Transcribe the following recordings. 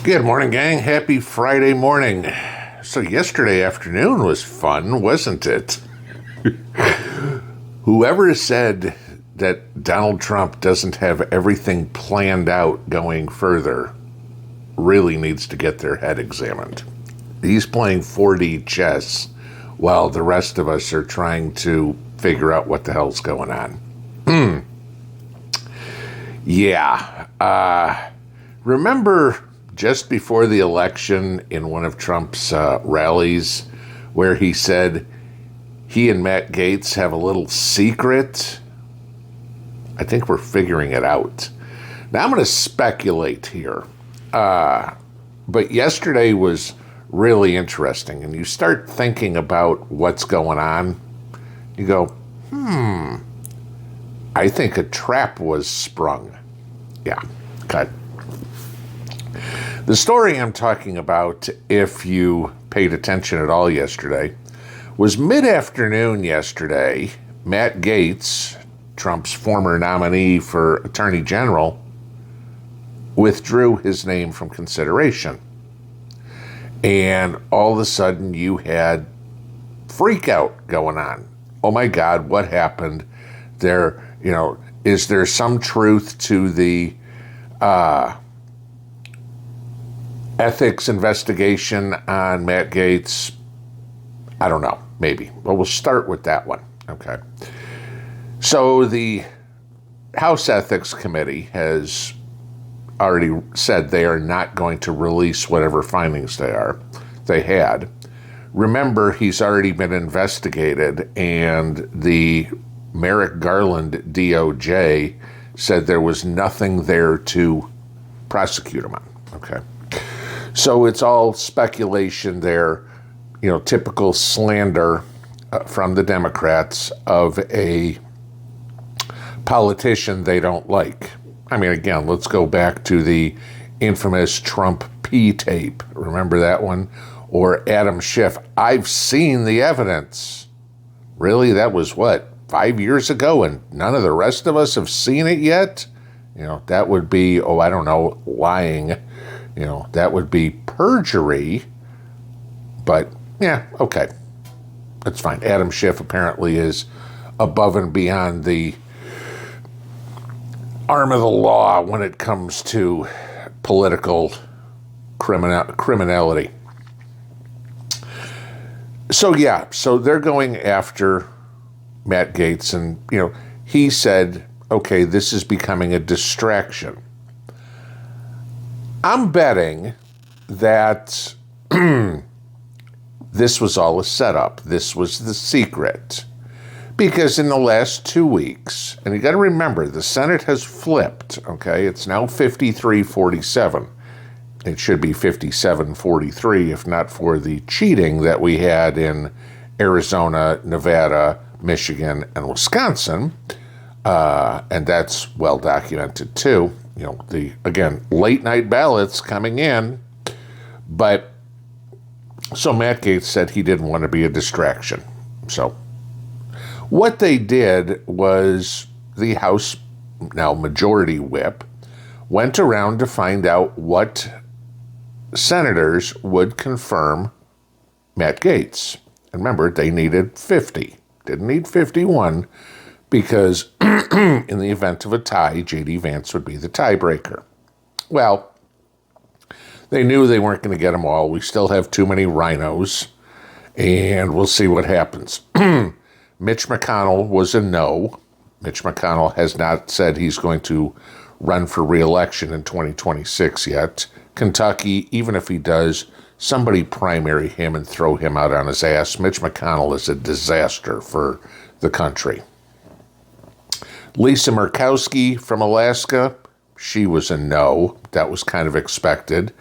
Good morning, gang. Happy Friday morning. So yesterday afternoon was fun, wasn't it? Whoever said that Donald Trump doesn't have everything planned out going further really needs to get their head examined. He's playing 4D chess while the rest of us are trying to figure out what the hell's going on. Remember just before the election in one of Trump's rallies where he said he and Matt Gaetz have a little secret? I think we're figuring it out. Now I'm going to speculate here. But yesterday was really interesting, and you start thinking about what's going on. You go, I think a trap was sprung. Yeah, cut. The story I'm talking about, if you paid attention at all yesterday, was mid-afternoon yesterday. Matt Gaetz, Trump's former nominee for Attorney General, withdrew his name from consideration. And all of a sudden you had freak out going on. Oh my God, what happened? Is there some truth to the ethics investigation on Matt Gaetz? I don't know, maybe. But we'll start with that one, okay? So the House Ethics Committee has already said they are not going to release whatever findings they had. Remember, he's already been investigated, and the Merrick Garland DOJ said there was nothing there to prosecute him on, okay? So it's all speculation there, typical slander from the Democrats of a politician they don't like. I mean, again, let's go back to the infamous Trump P tape. Remember that one? Or Adam Schiff. I've seen the evidence. Really? That was 5 years ago, and none of the rest of us have seen it yet? That would be, lying. That would be perjury. But, yeah, okay. That's fine. Adam Schiff apparently is above and beyond the arm of the law when it comes to political criminality. So they're going after Matt Gaetz, and, he said, okay, this is becoming a distraction. I'm betting that this was all a setup. This was the secret. Because in the last 2 weeks, and you got to remember, the Senate has flipped, okay? It's now 53-47. It should be 57-43 if not for the cheating that we had in Arizona, Nevada, Michigan, and Wisconsin. And that's well documented too. Again, late night ballots coming in. But so Matt Gaetz said he didn't want to be a distraction. So what they did was the House, now Majority Whip, went around to find out what senators would confirm Matt Gaetz. And remember, they needed 50. Didn't need 51 because in the event of a tie, J.D. Vance would be the tiebreaker. Well, they knew they weren't going to get them all. We still have too many RINOs, and we'll see what happens. Mitch McConnell was a no. Mitch McConnell has not said he's going to run for re-election in 2026 yet. Kentucky, even if he does, somebody primary him and throw him out on his ass. Mitch McConnell is a disaster for the country. Lisa Murkowski from Alaska, she was a no. That was kind of expected.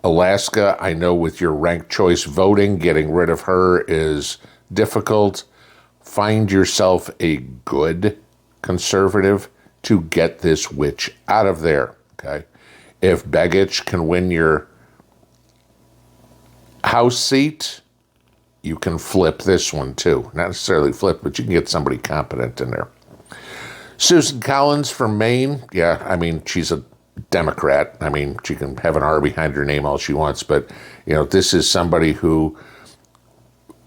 Alaska, I know with your ranked choice voting, getting rid of her is difficult. Find yourself a good conservative to get this witch out of there, okay? If Begich can win your House seat, you can flip this one too. Not necessarily flip, but you can get somebody competent in there. Susan Collins from Maine, she's a Democrat. I mean, she can have an R behind her name all she wants, but, this is somebody who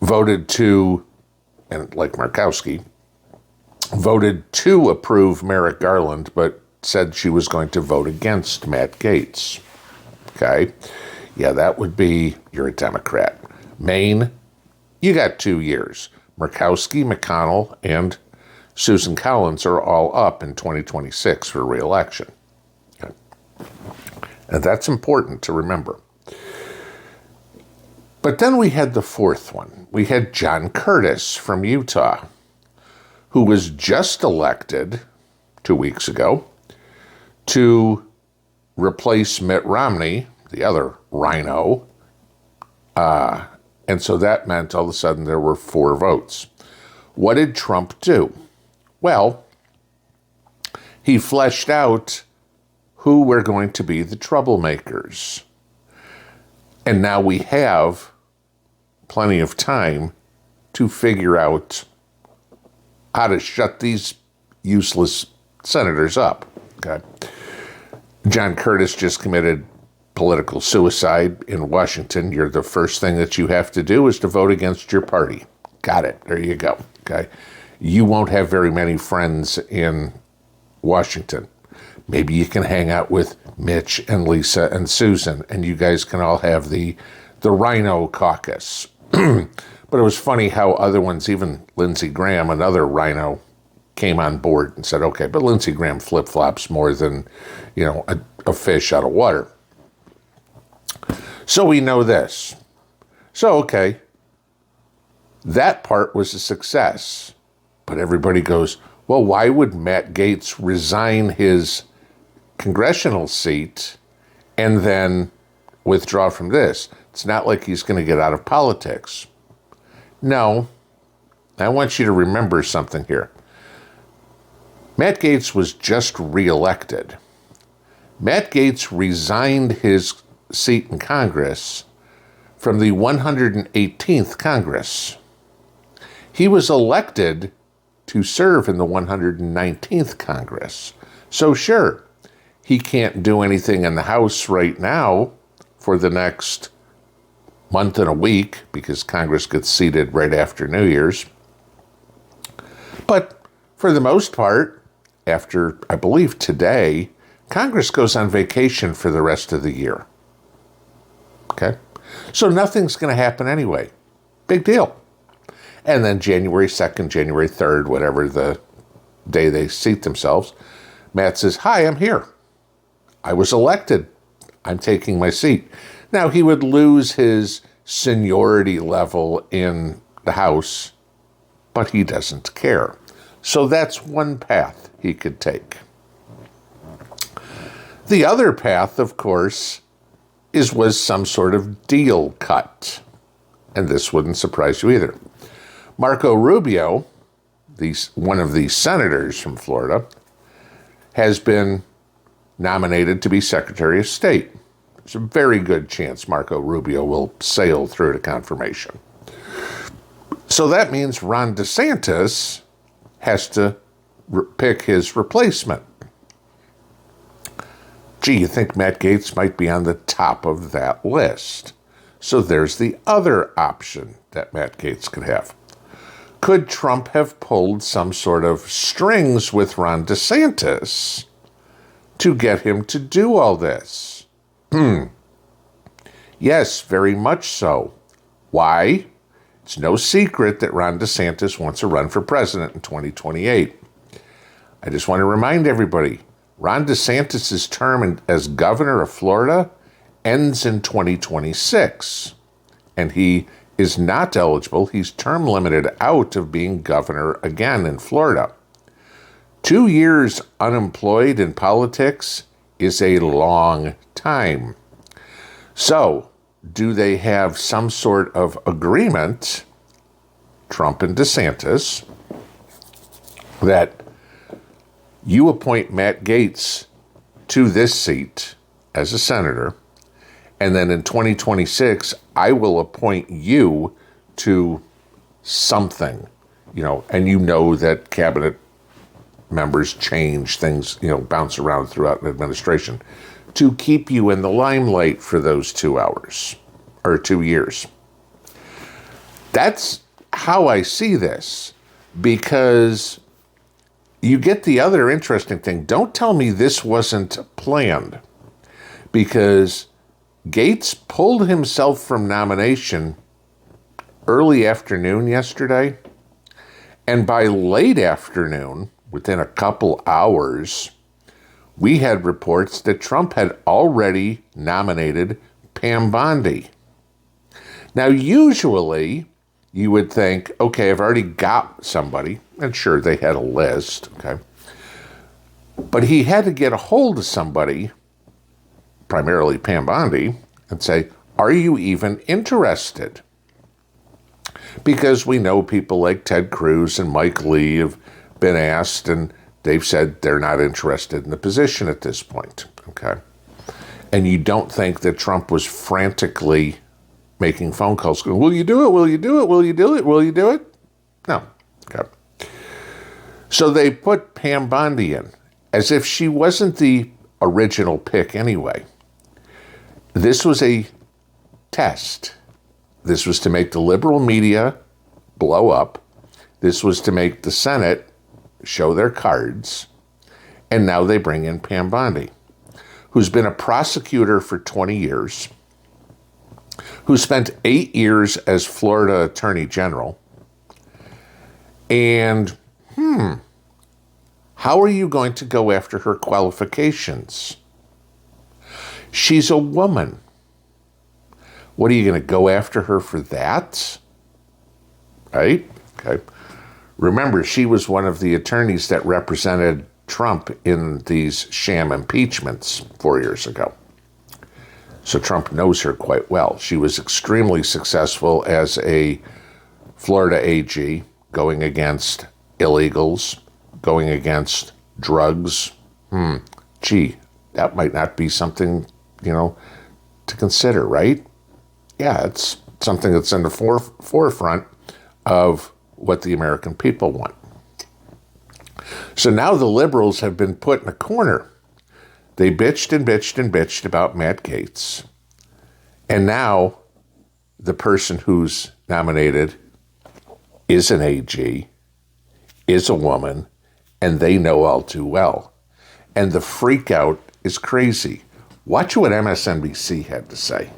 voted to, and like Markowski, voted to approve Merrick Garland, but said she was going to vote against Matt Gaetz. Okay? Yeah, that would be, you're a Democrat. Maine, you got 2 years. Murkowski, McConnell, and Susan Collins are all up in 2026 for re-election. Okay. And that's important to remember. But then we had the fourth one. We had John Curtis from Utah, who was just elected 2 weeks ago to replace Mitt Romney, the other RINO. And so that meant all of a sudden there were 4 votes. What did Trump do? Well, he fleshed out who were going to be the troublemakers. And now we have plenty of time to figure out how to shut these useless senators up. Okay. John Curtis just committed political suicide in Washington. The first thing that you have to do is to vote against your party. Got it. There you go. Okay. You won't have very many friends in Washington. Maybe you can hang out with Mitch and Lisa and Susan, and you guys can all have the RINO caucus. But it was funny how other ones, even Lindsey Graham, another RINO, came on board and said, okay, but Lindsey Graham flip-flops more than, a fish out of water. So we know this. So, okay, that part was a success. But everybody goes, well, why would Matt Gaetz resign his congressional seat and then withdraw from this? It's not like he's going to get out of politics. No, I want you to remember something here. Matt Gaetz was just reelected. Matt Gaetz resigned his seat in Congress from the 118th Congress. He was elected to serve in the 119th Congress. So sure, he can't do anything in the House right now for the next month and a week because Congress gets seated right after New Year's. But for the most part, after, I believe today, Congress goes on vacation for the rest of the year. Okay? So nothing's going to happen anyway. Big deal. And then January 2nd, January 3rd, whatever the day they seat themselves, Matt says, hi, I'm here. I was elected. I'm taking my seat. Now, he would lose his seniority level in the House, but he doesn't care. So that's one path he could take. The other path, of course, was some sort of deal cut. And this wouldn't surprise you either. Marco Rubio, one of the senators from Florida, has been nominated to be Secretary of State. There's a very good chance Marco Rubio will sail through to confirmation. So that means Ron DeSantis has to pick his replacement. Gee, you think Matt Gaetz might be on the top of that list. So there's the other option that Matt Gaetz could have. Could Trump have pulled some sort of strings with Ron DeSantis to get him to do all this? Yes, very much so. Why? It's no secret that Ron DeSantis wants to run for president in 2028. I just want to remind everybody, Ron DeSantis' term as governor of Florida ends in 2026, and he is not eligible. He's term limited out of being governor again in Florida. 2 years unemployed in politics is a long time. So, do they have some sort of agreement, Trump and DeSantis, that you appoint Matt Gaetz to this seat as a senator, and then in 2026, I will appoint you to something, and that cabinet members change, things, bounce around throughout an administration, to keep you in the limelight for those 2 hours or 2 years. That's how I see this, because you get the other interesting thing. Don't tell me this wasn't planned, because Gates pulled himself from nomination early afternoon yesterday, and by late afternoon, within a couple hours, we had reports that Trump had already nominated Pam Bondi. Now, usually, you would think, okay, I've already got somebody, and sure, they had a list, okay? But he had to get a hold of somebody, primarily Pam Bondi, and say, are you even interested? Because we know people like Ted Cruz and Mike Lee have been asked, and they've said they're not interested in the position at this point, okay? And you don't think that Trump was frantically making phone calls going, will you do it? Will you do it? Will you do it? Will you do it? No. Okay. So they put Pam Bondi in as if she wasn't the original pick anyway. This was a test. This was to make the liberal media blow up. This was to make the Senate show their cards. And now they bring in Pam Bondi, who's been a prosecutor for 20 years, who spent 8 years as Florida Attorney General. And, how are you going to go after her qualifications? She's a woman. What, are you going to go after her for that? Right? Okay. Remember, she was one of the attorneys that represented Trump in these sham impeachments 4 years ago. So Trump knows her quite well. She was extremely successful as a Florida AG, going against illegals, going against drugs. Gee, that might not be something, to consider, right? Yeah, it's something that's in the forefront of what the American people want. So now the liberals have been put in a corner. They bitched and bitched and bitched about Matt Gaetz. And now the person who's nominated is an AG, is a woman, and they know all too well. And the freak out is crazy. Watch what MSNBC had to say.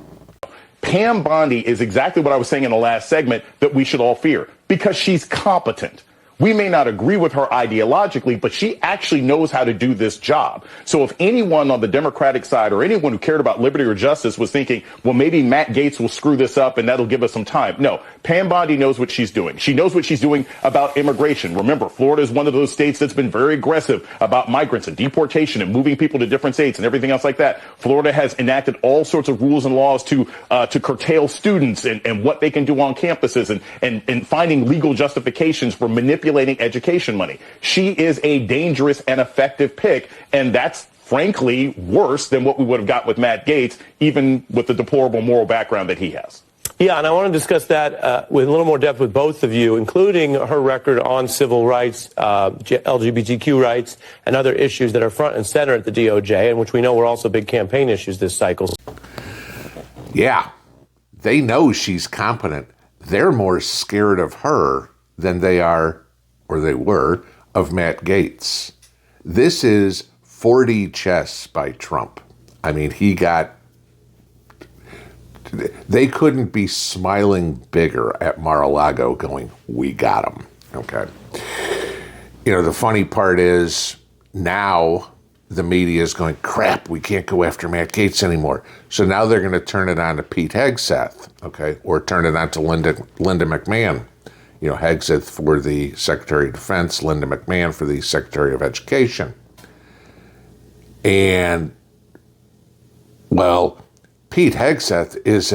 Pam Bondi is exactly what I was saying in the last segment that we should all fear, because she's competent. We may not agree with her ideologically, but she actually knows how to do this job. So if anyone on the Democratic side or anyone who cared about liberty or justice was thinking, well, maybe Matt Gaetz will screw this up and that'll give us some time. No, Pam Bondi knows what she's doing. She knows what she's doing about immigration. Remember, Florida is one of those states that's been very aggressive about migrants and deportation and moving people to different states and everything else like that. Florida has enacted all sorts of rules and laws to curtail students and what they can do on campuses and finding legal justifications for manipulating education money. She is a dangerous and effective pick, and that's frankly worse than what we would have got with Matt Gaetz, even with the deplorable moral background that he has. Yeah, and I want to discuss that with a little more depth with both of you, including her record on civil rights, LGBTQ rights, and other issues that are front and center at the DOJ, and which we know were also big campaign issues this cycle. Yeah, they know she's competent. They're more scared of her than they are, or they were, of Matt Gaetz. This is 4D chess by Trump. I mean, they couldn't be smiling bigger at Mar-a-Lago going, we got him, okay? The funny part is now the media is going, crap, we can't go after Matt Gaetz anymore. So now they're going to turn it on to Pete Hegseth, okay? Or turn it on to Linda McMahon. Hegseth for the Secretary of Defense, Linda McMahon for the Secretary of Education. And, well, Pete Hegseth is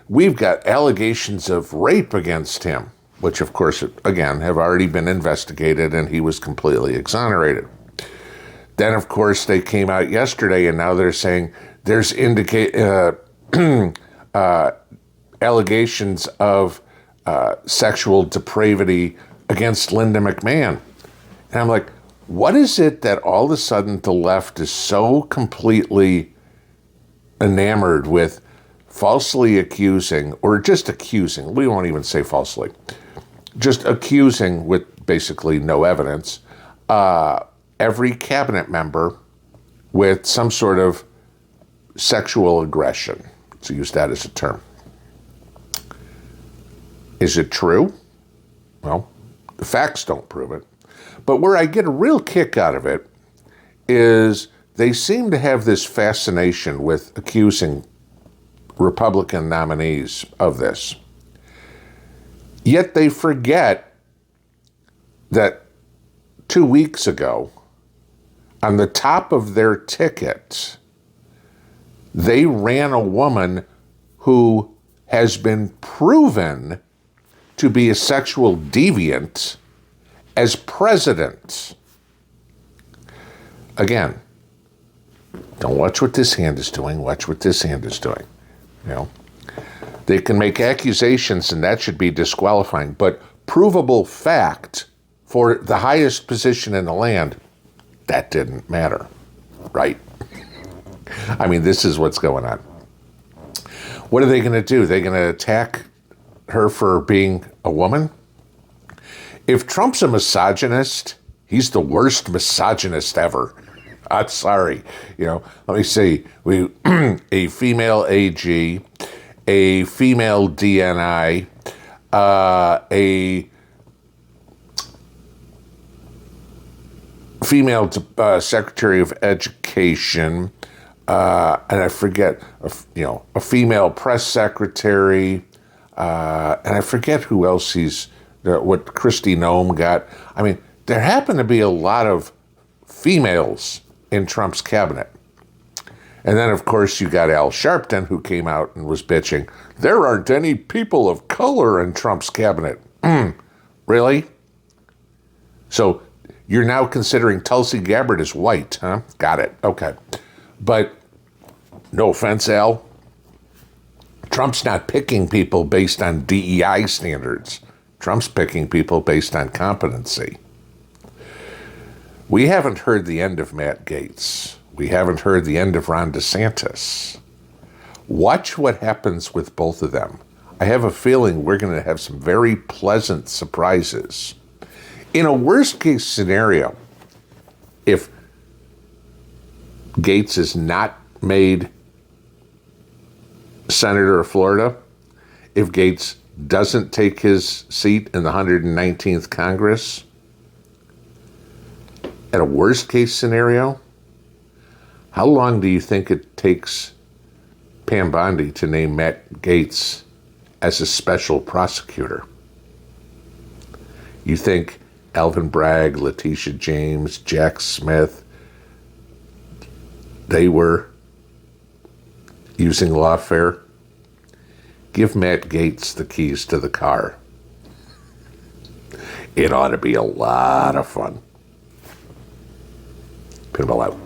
we've got allegations of rape against him, which, of course, again, have already been investigated, and he was completely exonerated. Then, of course, they came out yesterday, and now they're saying there's allegations of sexual depravity against Linda McMahon. And I'm like, what is it that all of a sudden the left is so completely enamored with falsely accusing, or just accusing, we won't even say falsely, just accusing with basically no evidence, every cabinet member with some sort of sexual aggression, to use that as a term. Is it true? Well, the facts don't prove it. But where I get a real kick out of it is they seem to have this fascination with accusing Republican nominees of this. Yet they forget that 2 weeks ago, on the top of their ticket, they ran a woman who has been proven to be a sexual deviant as president. Again, don't watch what this hand is doing, watch what this hand is doing. You know, they can make accusations and that should be disqualifying, but provable fact for the highest position in the land, that didn't matter, right? I mean, this is what's going on. What are they going to do? They're going to attack her for being a woman? If Trump's a misogynist, he's the worst misogynist ever. I'm sorry. You know, let me see. A female AG, a female DNI, a female Secretary of Education, and I forget, a female press secretary, and I forget who else what Kristi Noem got. I mean, there happen to be a lot of females in Trump's cabinet. And then, of course, you got Al Sharpton, who came out and was bitching, there aren't any people of color in Trump's cabinet. Really? So you're now considering Tulsi Gabbard as white, huh? Got it. Okay. But no offense, Al, Trump's not picking people based on DEI standards. Trump's picking people based on competency. We haven't heard the end of Matt Gaetz. We haven't heard the end of Ron DeSantis. Watch what happens with both of them. I have a feeling we're going to have some very pleasant surprises. In a worst-case scenario, if Gaetz is not made Senator of Florida, if Gaetz doesn't take his seat in the 119th Congress, at a worst-case scenario, how long do you think it takes Pam Bondi to name Matt Gaetz as a special prosecutor? You think Alvin Bragg, Letitia James, Jack Smith, they were using lawfare? Give Matt Gaetz the keys to the car. It ought to be a lot of fun. Pinball out.